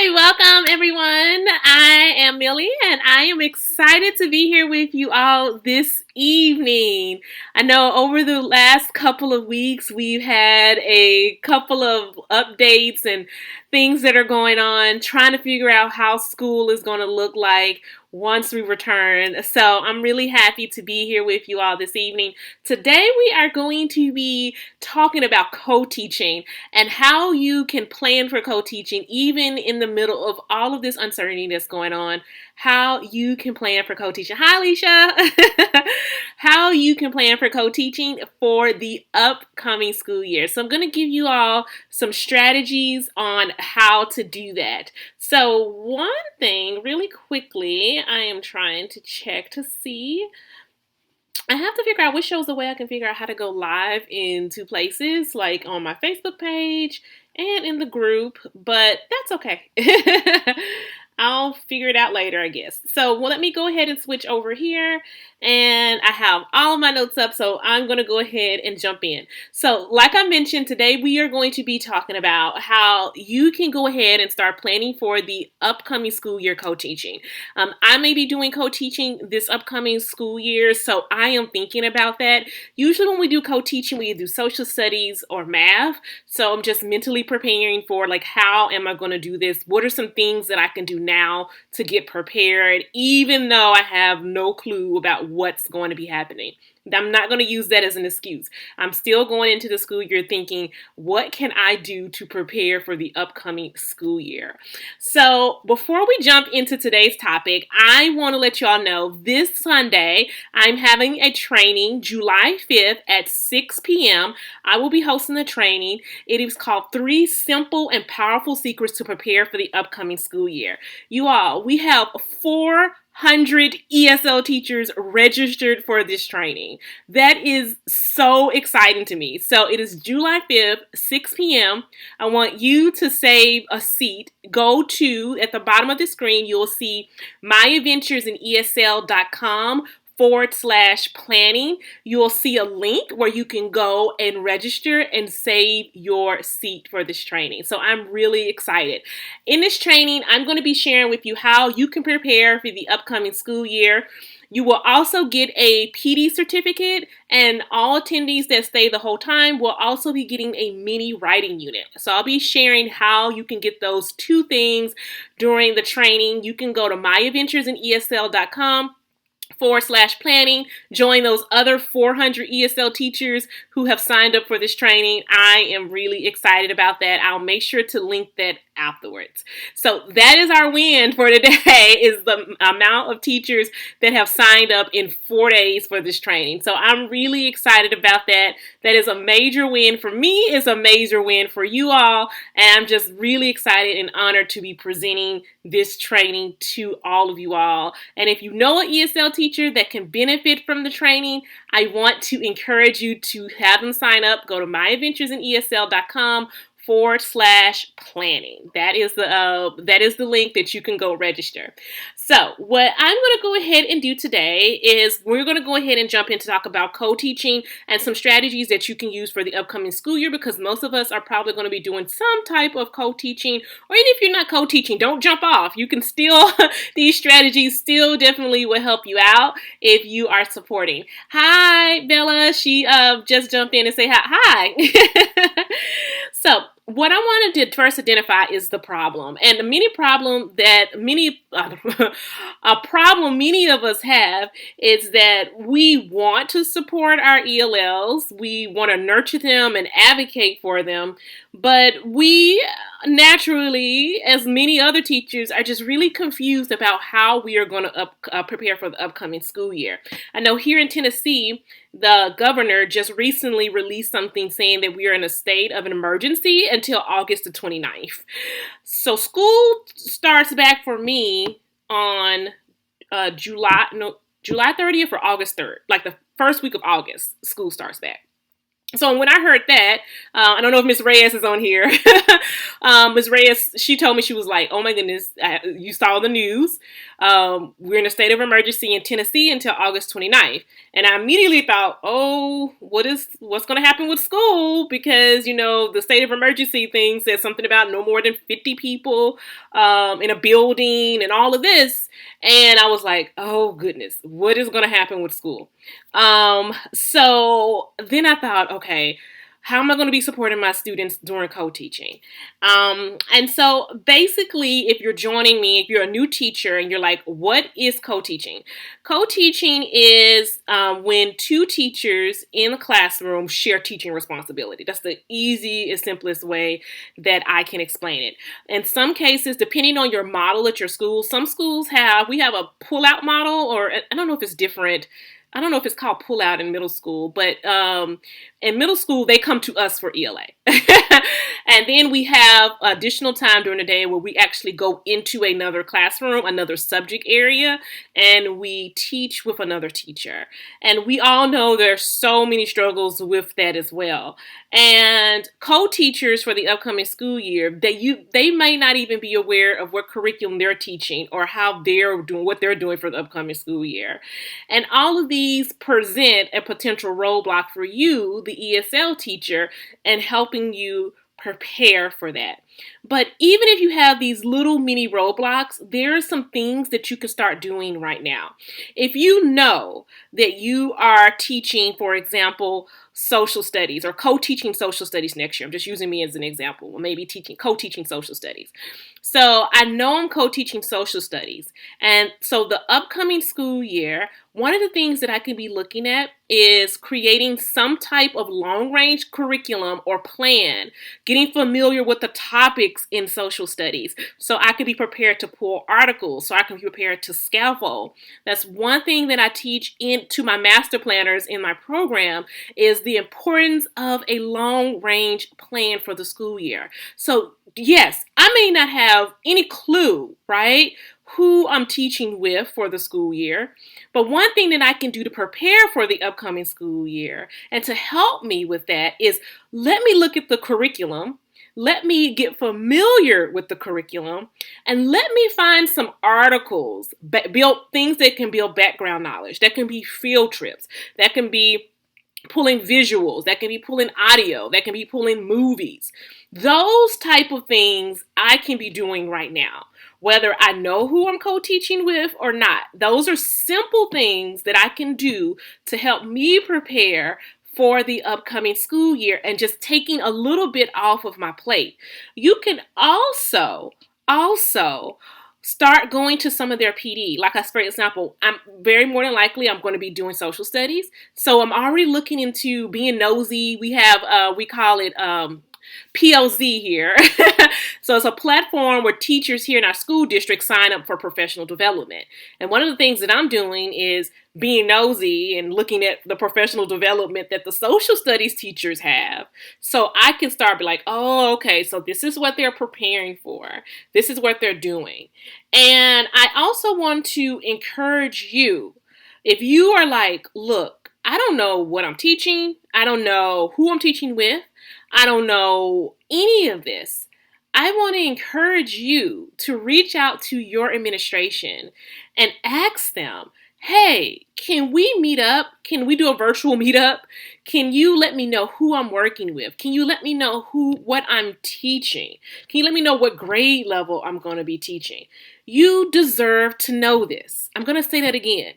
Hi, welcome everyone. I am Millie and I am excited to be here with you all this evening. I know over the last couple of weeks we've had a couple of updates and things that are going on, trying to figure out how school is going to look like once we return. So I'm really happy to be here with you all this evening. Today we are going to be talking about co-teaching and how you can plan for co-teaching even in the middle of all of this uncertainty that's going on. How you can plan for co-teaching. Hi, Alicia. How you can plan for co-teaching for the upcoming school year. So I'm going to give you all some strategies on how to do that. So one thing really quickly, I am trying to check to see. I have to figure out which shows the way I can figure out how to go live in two places, like on my Facebook page and in the group, but that's okay. I'll figure it out later, I guess. So let me go ahead and switch over here, and I have all of my notes up, so I'm going to go ahead and jump in. So like I mentioned, today we are going to be talking about how you can go ahead and start planning for the upcoming school year co-teaching. I may be doing co-teaching this upcoming school year, so I am thinking about that. Usually when we do co-teaching, we do social studies or math, so I'm just mentally preparing for like, how am I going to do this? What are some things that I can do now to get prepared, even though I have no clue about what's going to be happening. I'm not going to use that as an excuse. I'm still going into the school year thinking, what can I do to prepare for the upcoming school year? So before we jump into today's topic, I want to let you all know this Sunday, I'm having a training July 5th at 6 p.m. I will be hosting a training. It is called 3 Simple and Powerful Secrets to Prepare for the Upcoming School Year. You all, we have 400 ESL teachers registered for this training. That is so exciting to me. So it is July 5th, 6 p.m. I want you to save a seat. Go to, at the bottom of the screen, you'll see myadventuresinESL.com/planning. You'll see a link where you can go and register and save your seat for this training. So I'm really excited. In this training, I'm going to be sharing with you how you can prepare for the upcoming school year. You will also get a PD certificate, and all attendees that stay the whole time will also be getting a mini writing unit. So I'll be sharing how you can get those two things during the training. You can go to myadventuresinESL.com/planning. Join those other 400 ESL teachers who have signed up for this training. I am really excited about that. I'll make sure to link that afterwards. So that is our win for today, is the amount of teachers that have signed up in 4 days for this training. So I'm really excited about that. That is a major win for me. It's a major win for you all. And I'm just really excited and honored to be presenting this training to all of you all. And if you know an ESL teacher that can benefit from the training, I want to encourage you to have them sign up. Go to myadventuresinESL.com/planning. That is the link that you can go register. So what I'm going to go ahead and do today is we're going to go ahead and jump in to talk about co-teaching and some strategies that you can use for the upcoming school year, because most of us are probably going to be doing some type of co-teaching, or even if you're not co-teaching, don't jump off. You can still, these strategies still definitely will help you out if you are supporting. Hi, Bella. She just jumped in and say hi. So what I wanted to first identify is the problem, and the a problem many of us have is that we want to support our ELLs, we want to nurture them and advocate for them, but we naturally, as many other teachers, are just really confused about how we are going to prepare for the upcoming school year. I know here in Tennessee, the governor just recently released something saying that we are in a state of an emergency until August the 29th. So school starts back for me on July 30th or August 3rd. Like the first week of August, school starts back. So when I heard that, I don't know if Miss Reyes is on here. Miss Reyes, she told me, she was like, oh my goodness, you saw the news. We're in a state of emergency in Tennessee until August 29th. And I immediately thought, oh, what's going to happen with school? Because, the state of emergency thing says something about no more than 50 people in a building and all of this. And I was like, oh, goodness, what is going to happen with school? So then I thought, okay, how am I going to be supporting my students during co-teaching? And so basically, if you're joining me, if you're a new teacher and you're like, what is co-teaching? Co-teaching is when two teachers in a classroom share teaching responsibility. That's the easiest, simplest way that I can explain it. In some cases, depending on your model at your school, some schools we have a pull-out model, or I don't know if it's different. I don't know if it's called pull out in middle school, but in middle school, they come to us for ELA. And then we have additional time during the day where we actually go into another classroom, another subject area, and we teach with another teacher. And we all know there's so many struggles with that as well. And co-teachers for the upcoming school year, they may not even be aware of what curriculum they're teaching or how they're doing what they're doing for the upcoming school year. And all of these present a potential roadblock for you, the ESL teacher, and helping you prepare for that. But even if you have these little mini roadblocks, there are some things that you can start doing right now. If you know that you are teaching, for example, social studies or co-teaching social studies next year. I'm just using me as an example. Maybe co-teaching social studies. So I know I'm co-teaching social studies. And so the upcoming school year, one of the things that I can be looking at is creating some type of long-range curriculum or plan, getting familiar with the topics in social studies so I can be prepared to pull articles, so I can be prepared to scaffold. That's one thing that I teach into my master planners in my program is the importance of a long-range plan for the school year. So yes, I may not have any clue, right, who I'm teaching with for the school year. But one thing that I can do to prepare for the upcoming school year and to help me with that is let me look at the curriculum. Let me get familiar with the curriculum and let me find some articles, build things that can build background knowledge, that can be field trips, that can be pulling visuals, that can be pulling audio, that can be pulling movies. Those type of things I can be doing right now, whether I know who I'm co-teaching with or not. Those are simple things that I can do to help me prepare for the upcoming school year and just taking a little bit off of my plate. You can also start going to some of their PD. Like for example, I'm very more than likely I'm going to be doing social studies. So I'm already looking into being nosy. We have, we call it PLZ here. So it's a platform where teachers here in our school district sign up for professional development. And one of the things that I'm doing is being nosy and looking at the professional development that the social studies teachers have. So I can start be like, oh, okay, so this is what they're preparing for. This is what they're doing. And I also want to encourage you, if you are like, look, I don't know what I'm teaching. I don't know who I'm teaching with. I don't know any of this. I want to encourage you to reach out to your administration and ask them, hey, can we meet up? Can we do a virtual meetup? Can you let me know who I'm working with? Can you let me know what I'm teaching? Can you let me know what grade level I'm going to be teaching? You deserve to know this. I'm going to say that again.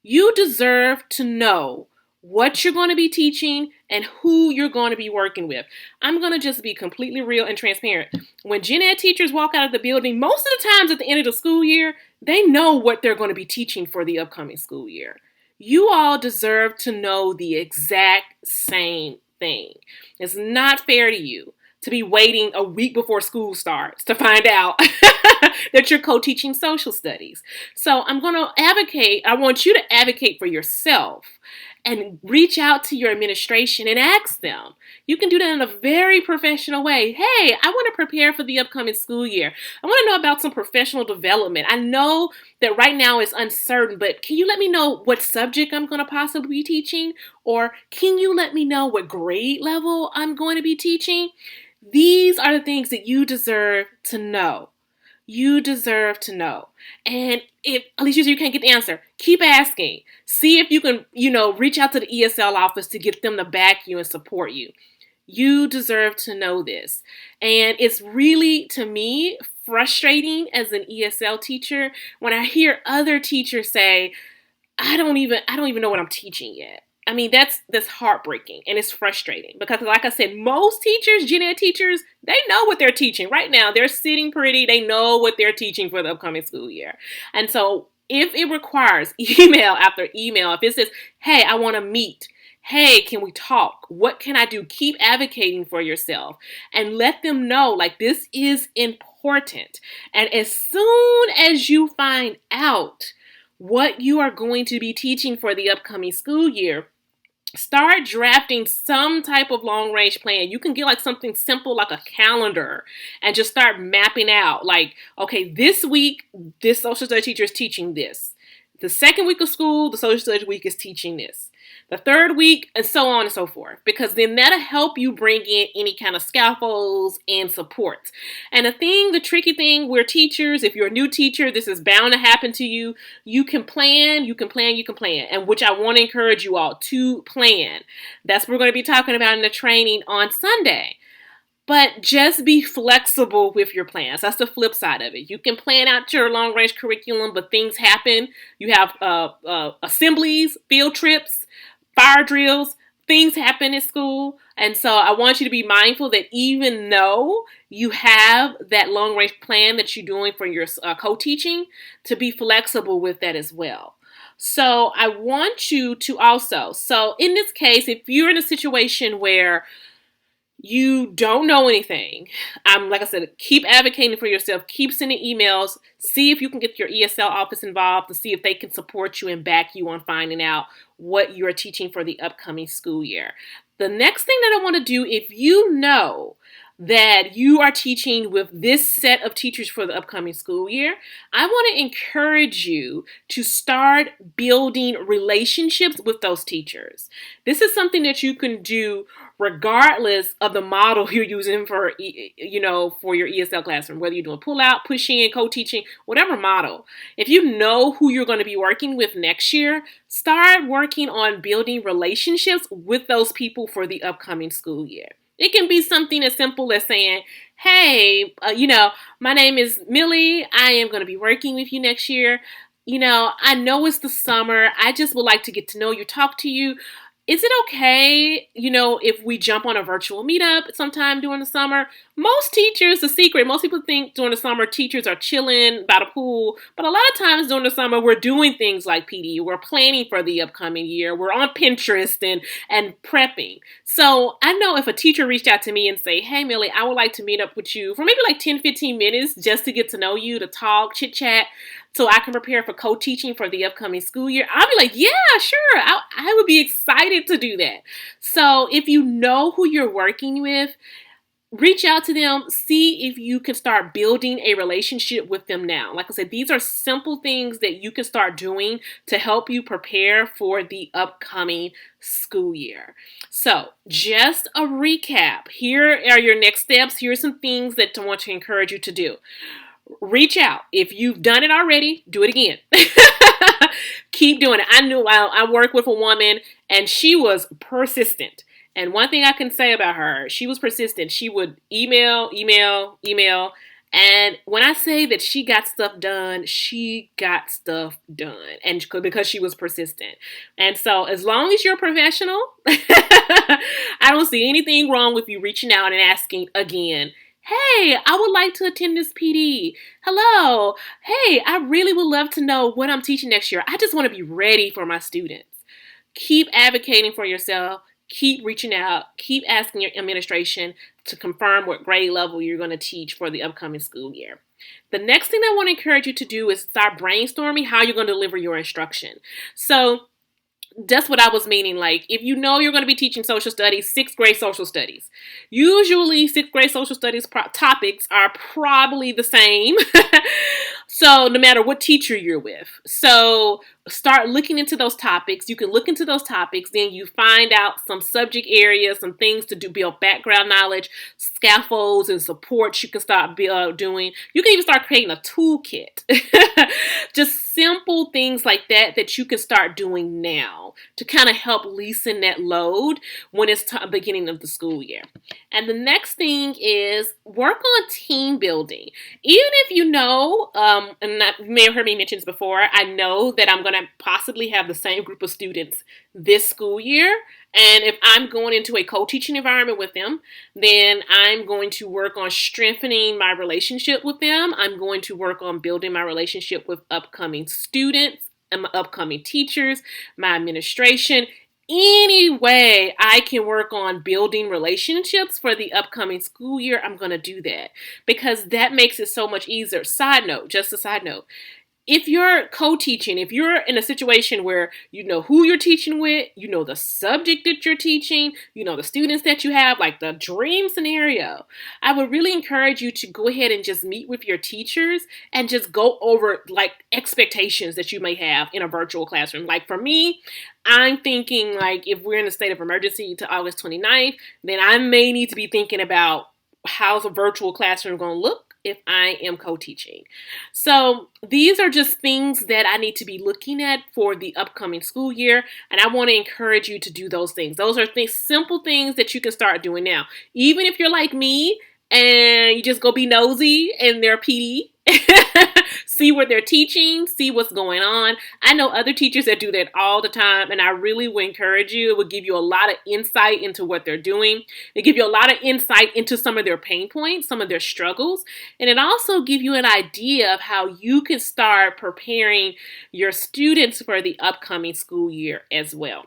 You deserve to know what you're going to be teaching and who you're going to be working with. I'm going to just be completely real and transparent. When gen ed teachers walk out of the building, most of the times at the end of the school year, they know what they're going to be teaching for the upcoming school year. You all deserve to know the exact same thing. It's not fair to you to be waiting a week before school starts to find out that you're co-teaching social studies. So I'm going to advocate, I want you to advocate for yourself and reach out to your administration and ask them. You can do that in a very professional way. Hey, I want to prepare for the upcoming school year. I want to know about some professional development. I know that right now it's uncertain, but can you let me know what subject I'm going to possibly be teaching? Or can you let me know what grade level I'm going to be teaching? These are the things that you deserve to know. You deserve to know. And if Alicia, you can't get the answer, keep asking. See if you can, reach out to the ESL office to get them to back you and support you. You deserve to know this. And it's really, to me, frustrating as an ESL teacher when I hear other teachers say, I don't even know what I'm teaching yet. I mean, that's heartbreaking and it's frustrating because, like I said, most teachers, gen ed teachers, they know what they're teaching right now. They're sitting pretty. They know what they're teaching for the upcoming school year. And so if it requires email after email, if it says, hey, I want to meet, hey, can we talk? What can I do? Keep advocating for yourself and let them know, like, this is important. And as soon as you find out what you are going to be teaching for the upcoming school year, start drafting some type of long range plan. You can get like something simple like a calendar and just start mapping out like, okay, this week, this social studies teacher is teaching this. The second week of school, the social studies week is teaching this. The third week, and so on and so forth, because then that'll help you bring in any kind of scaffolds and supports. And the tricky thing, we're teachers. If you're a new teacher, this is bound to happen to you. You can plan, and which I want to encourage you all to plan. That's what we're going to be talking about in the training on Sunday. But just be flexible with your plans. That's the flip side of it. You can plan out your long-range curriculum, but things happen. You have assemblies, field trips, fire drills, things happen at school. And so I want you to be mindful that even though you have that long-range plan that you're doing for your co-teaching, to be flexible with that as well. So I want you to also, so in this case, if you're in a situation where you don't know anything, like I said, keep advocating for yourself, keep sending emails, see if you can get your ESL office involved to see if they can support you and back you on finding out what you're teaching for the upcoming school year. The next thing that I want to do, if you know that you are teaching with this set of teachers for the upcoming school year, I want to encourage you to start building relationships with those teachers. This is something that you can do regardless of the model you're using for your ESL classroom, whether you're doing pull out, push in, co-teaching, whatever model. If you know who you're going to be working with next year, start working on building relationships with those people for the upcoming school year. It can be something as simple as saying, hey, my name is Millie. I am going to be working with you next year. I know it's the summer. I just would like to get to know you, talk to you. Is it okay, if we jump on a virtual meetup sometime during the summer? Most teachers, the secret, most people think during the summer teachers are chilling by the pool, but a lot of times during the summer we're doing things like PD. We're planning for the upcoming year. We're on Pinterest and prepping. So I know if a teacher reached out to me and say, hey, Millie, I would like to meet up with you for maybe like 10, 15 minutes just to get to know you, to talk, chit chat, so I can prepare for co-teaching for the upcoming school year, I'll be like, yeah, sure. I would be excited to do that. So if you know who you're working with, reach out to them, see if you can start building a relationship with them now. Like I said, these are simple things that you can start doing to help you prepare for the upcoming school year. So just a recap. Here are your next steps. Here are some things that I want to encourage you to do. Reach out. If you've done it already, do it again. Keep doing it. I worked with a woman and she was persistent. And one thing I can say about her, she was persistent. She would email. And when I say that she got stuff done, she got stuff done. And because she was persistent. And so as long as you're professional, I don't see anything wrong with you reaching out and asking again. Hey, I would like to attend this PD. Hello. Hey, I really would love to know what I'm teaching next year. I just want to be ready for my students. Keep advocating for yourself. Keep reaching out. Keep asking your administration to confirm what grade level you're going to teach for the upcoming school year. The next thing I want to encourage you to do is start brainstorming how you're going to deliver your instruction. So that's what I was meaning. Like, if you know you're going to be teaching social studies, 6th grade social studies. Usually 6th grade social studies topics are probably the same. So no matter what teacher you're with. So start looking into those topics. You can look into those topics, then you find out some subject areas, some things to do, build background knowledge, scaffolds and supports you can start doing. You can even start creating a toolkit. Just simple things like that you can start doing now to kind of help lessen that load when it's beginning of the school year. And the next thing is work on team building. Even if you know, and you may have heard me mention this before, I know that I'm going to possibly have the same group of students this school year. And if I'm going into a co-teaching environment with them, then I'm going to work on strengthening my relationship with them. I'm going to work on building my relationship with upcoming students and my upcoming teachers, my administration. Any way I can work on building relationships for the upcoming school year, I'm going to do that because that makes it so much easier. Just a side note. If you're co-teaching, if you're in a situation where you know who you're teaching with, you know the subject that you're teaching, you know the students that you have, like the dream scenario, I would really encourage you to go ahead and just meet with your teachers and just go over like expectations that you may have in a virtual classroom. Like for me, I'm thinking like if we're in a state of emergency to August 29th, then I may need to be thinking about how's a virtual classroom going to look if I am co-teaching. So these are just things that I need to be looking at for the upcoming school year, and I want to encourage you to do those things. Those are simple things that you can start doing now. Even if you're like me and you just go be nosy in their PD, see what they're teaching, see what's going on. I know other teachers that do that all the time, and I really would encourage you. It would give you a lot of insight into what they're doing. It give you a lot of insight into some of their pain points, some of their struggles, and it also give you an idea of how you can start preparing your students for the upcoming school year as well.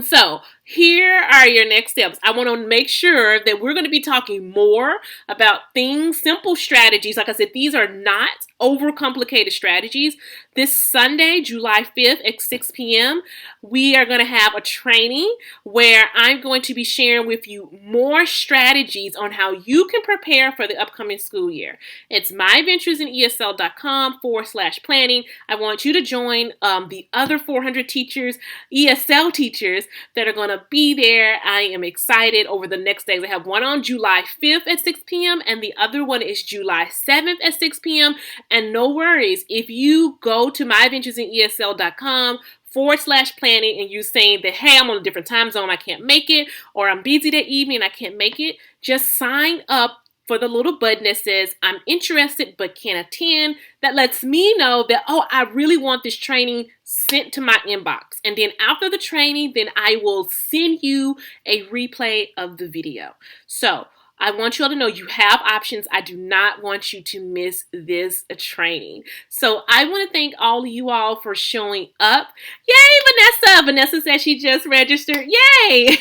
So here are your next steps. I want to make sure that we're going to be talking more about things, simple strategies. Like I said, these are not overcomplicated strategies. This Sunday, July 5th at 6 p.m., we are going to have a training where I'm going to be sharing with you more strategies on how you can prepare for the upcoming school year. It's myventuresinESL.com/planning. I want you to join the other 400 teachers, ESL teachers, that are going to be there. I am excited over the next days. I have one on July 5th at 6 p.m. and the other one is July 7th at 6 p.m. And no worries, if you go to myventuresinESL.com/planning and you're saying that, hey, I'm on a different time zone, I can't make it, or I'm busy that evening, I can't make it, just sign up for the little button that says, I'm interested but can't attend. That lets me know that, oh, I really want this training sent to my inbox. And then after the training, then I will send you a replay of the video. So I want you all to know you have options. I do not want you to miss this training. So I want to thank all of you all for showing up. Yay, Vanessa! Vanessa said she just registered. Yay!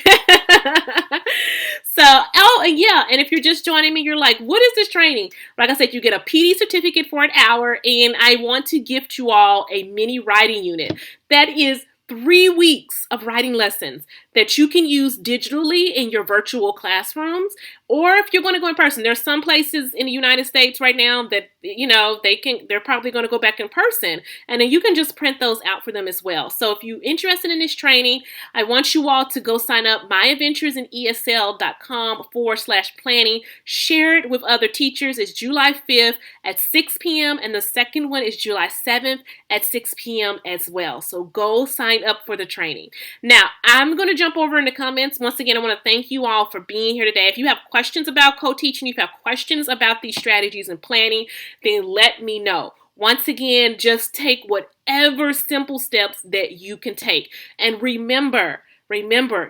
So, and if you're just joining me, you're like, what is this training? Like I said, you get a PD certificate for an hour, and I want to gift you all a mini writing unit. That is 3 weeks of writing lessons that you can use digitally in your virtual classrooms, or if you're going to go in person. There's some places in the United States right now that, they're probably going to go back in person, and then you can just print those out for them as well. So if you're interested in this training, I want you all to go sign up, myventuresinESL.com/planning. Share it with other teachers. It's July 5th at 6 p.m. and the second one is July 7th at 6 p.m. as well. So go sign up for the training. Now, I'm going to jump over in the comments. Once again, I want to thank you all for being here today. If you have questions about co-teaching, if you have questions about these strategies and planning, then let me know. Once again, just take whatever simple steps that you can take. And remember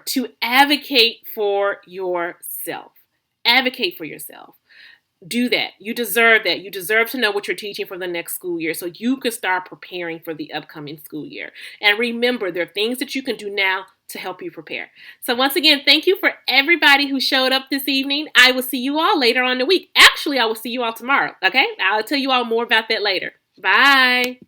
to advocate for yourself. Advocate for yourself. Do that. You deserve that. You deserve to know what you're teaching for the next school year so you can start preparing for the upcoming school year. And remember, there are things that you can do now to help you prepare. So once again, thank you for everybody who showed up this evening. I will see you all later on in the week. Actually, I will see you all tomorrow, okay? I'll tell you all more about that later. Bye.